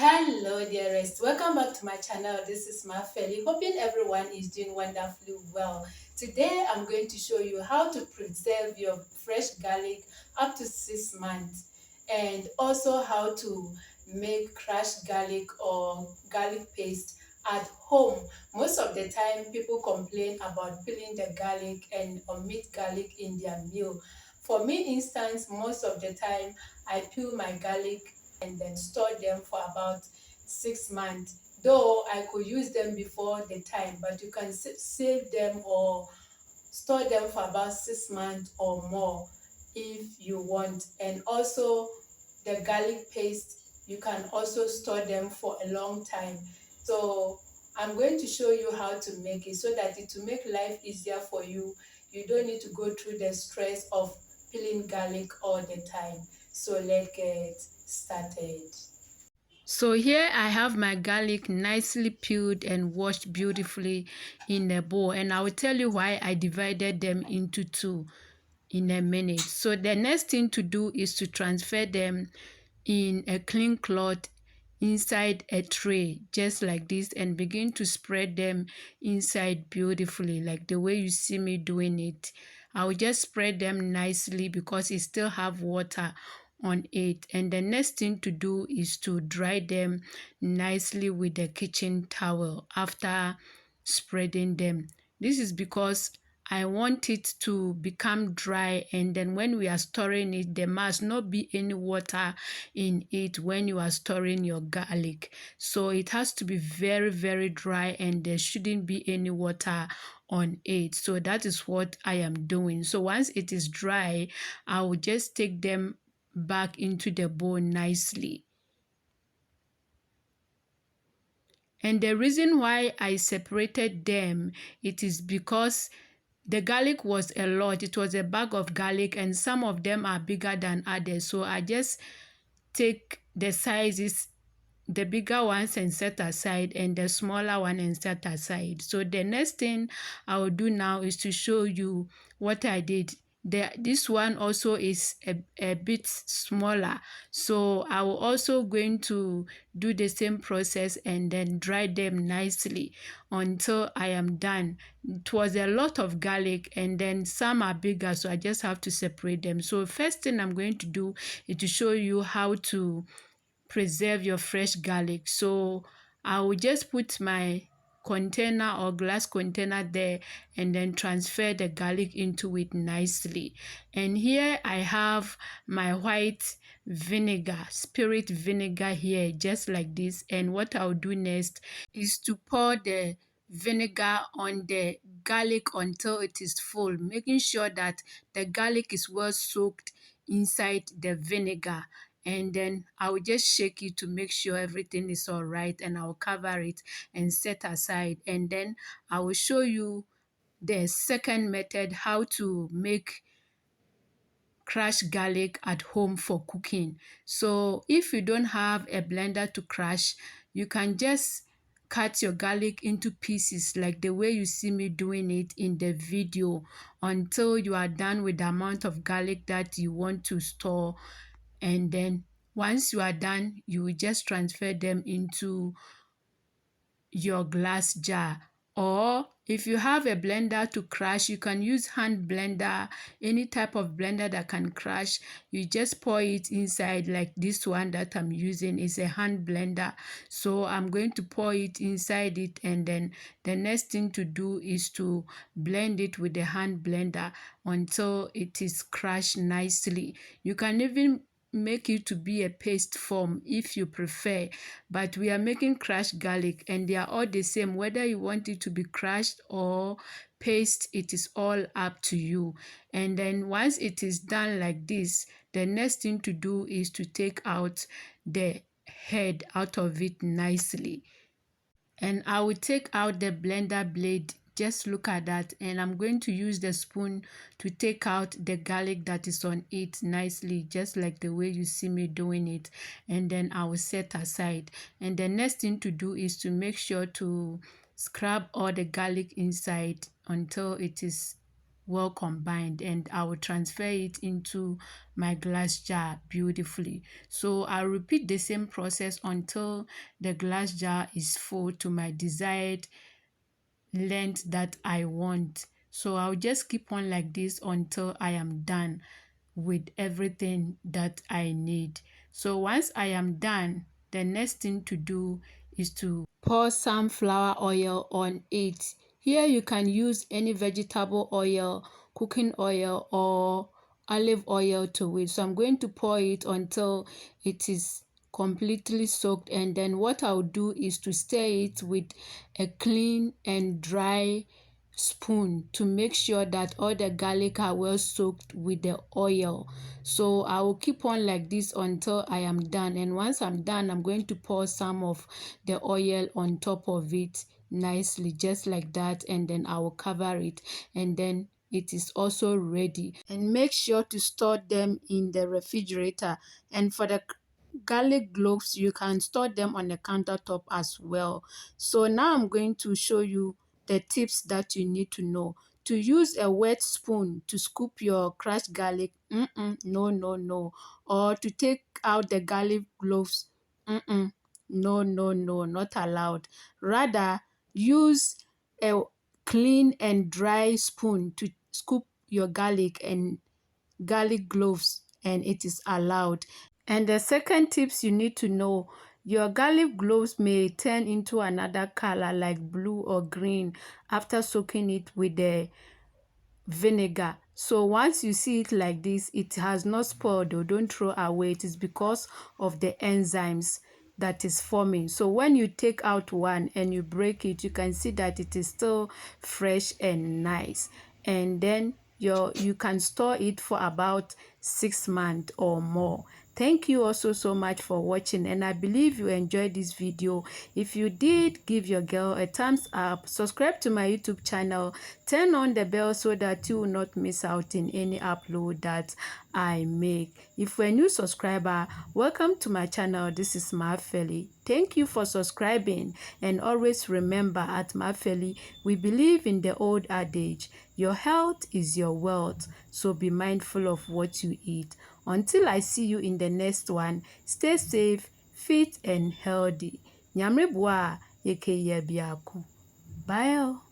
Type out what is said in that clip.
Hello dearest, welcome back to my channel. This is Maafeli. Hoping everyone is doing wonderfully well. Today I'm going to show you how to preserve your fresh garlic up to 6 months, and also how to make crushed garlic or garlic paste at home. Most of the time people complain about peeling the garlic and omit garlic in their meal. For me instance, most of the time I peel my garlic and then store them for about 6 months. Though I could use them before the time, but you can save them or store them for about 6 months or more if you want. And also the garlic paste, you can also store them for a long time. So I'm going to show you how to make it so that it will make life easier for you. You don't need to go through the stress of peeling garlic all the time. So let's get started. So here I have my garlic nicely peeled and washed beautifully in a bowl, and I will tell you why I divided them into two in a minute. So the next thing to do is to transfer them in a clean cloth inside a tray just like this, and begin to spread them inside beautifully like the way you see me doing it. I will just spread them nicely because it still have water on it, and the next thing to do is to dry them nicely with the kitchen towel after spreading them. This is because I want it to become dry, and then when we are storing it, there must not be any water in it when you are storing your garlic. So it has to be very, very dry, and there shouldn't be any water on it. So that is what I am doing. So once it is dry, I will just take them back into the bowl nicely. And the reason why I separated them, it is because the garlic was a lot. It was a bag of garlic, and some of them are bigger than others. So I just take the sizes, the bigger ones, and set aside, and the smaller one and set aside. So the next thing I will do now is to show you what I did. This one also is a bit smaller, so I will also going to do the same process and then dry them nicely until I am done. It was a lot of garlic, and then some are bigger, so I just have to separate them. So first thing I'm going to do is to show you how to preserve your fresh garlic. So I will just put my container or glass container there and then transfer the garlic into it nicely. And here I have my white vinegar, spirit vinegar here, just like this. And what I'll do next is to pour the vinegar on the garlic until it is full, making sure that the garlic is well soaked inside the vinegar. And then I will just shake it to make sure everything is all right, and I'll cover it and set aside. And then I will show you the second method, how to make crushed garlic at home for cooking. So if you don't have a blender to crush, you can just cut your garlic into pieces like the way you see me doing it in the video until you are done with the amount of garlic that you want to store. And then once you are done, you will just transfer them into your glass jar. Or if you have a blender to crush, you can use hand blender, any type of blender that can crush. You just pour it inside, like this one that I'm using is a hand blender. So I'm going to pour it inside it, and then the next thing to do is to blend it with the hand blender until it is crushed nicely. You can even make it to be a paste form if you prefer, but we are making crushed garlic and they are all the same. Whether you want it to be crushed or paste, it is all up to you. And then once it is done like this, the next thing to do is to take out the head out of it nicely. And I will take out the blender blade. Just look at that, and I'm going to use the spoon to take out the garlic that is on it nicely, just like the way you see me doing it. And then I will set aside. And the next thing to do is to make sure to scrub all the garlic inside until it is well combined, and I will transfer it into my glass jar beautifully. So I'll repeat the same process until the glass jar is full to my desired length that I want. So I'll just keep on like this until I am done with everything that I need. So once I am done, the next thing to do is to pour sunflower oil on it. Here you can use any vegetable oil, cooking oil, or olive oil to it. So I'm going to pour it until it is completely soaked, and then what I'll do is to stir it with a clean and dry spoon to make sure that all the garlic are well soaked with the oil. So I will keep on like this until I am done, and once I'm done, I'm going to pour some of the oil on top of it nicely, just like that, and then I will cover it, and then it is also ready. And make sure to store them in the refrigerator. And for the garlic cloves, you can store them on the countertop as well. So now I'm going to show you the tips that you need to know. To use a wet spoon to scoop your crushed garlic, no, no, no. Or to take out the garlic cloves, no, no, no, not allowed. Rather, use a clean and dry spoon to scoop your garlic and garlic cloves, and it is allowed. And the second tips you need to know, your garlic cloves may turn into another color like blue or green after soaking it with the vinegar. So once you see it like this, it has not spoiled, or don't throw away. It is because of the enzymes that is forming. So when you take out one and you break it, you can see that it is still fresh and nice. And then you can store it for about 6 months or more. Thank you also so much for watching, and I believe you enjoyed this video. If you did, give your girl a thumbs up, subscribe to my YouTube channel, turn on the bell so that you will not miss out in any upload that I make. If you're a new subscriber, welcome to my channel. This is Maafeli. Thank you for subscribing, and always remember, at Maafeli we believe in the old adage, your health is your wealth, so be mindful of what you eat. Until I see you in the next one, stay safe, fit and healthy. Nyamre bua yeke ye biako. Bye.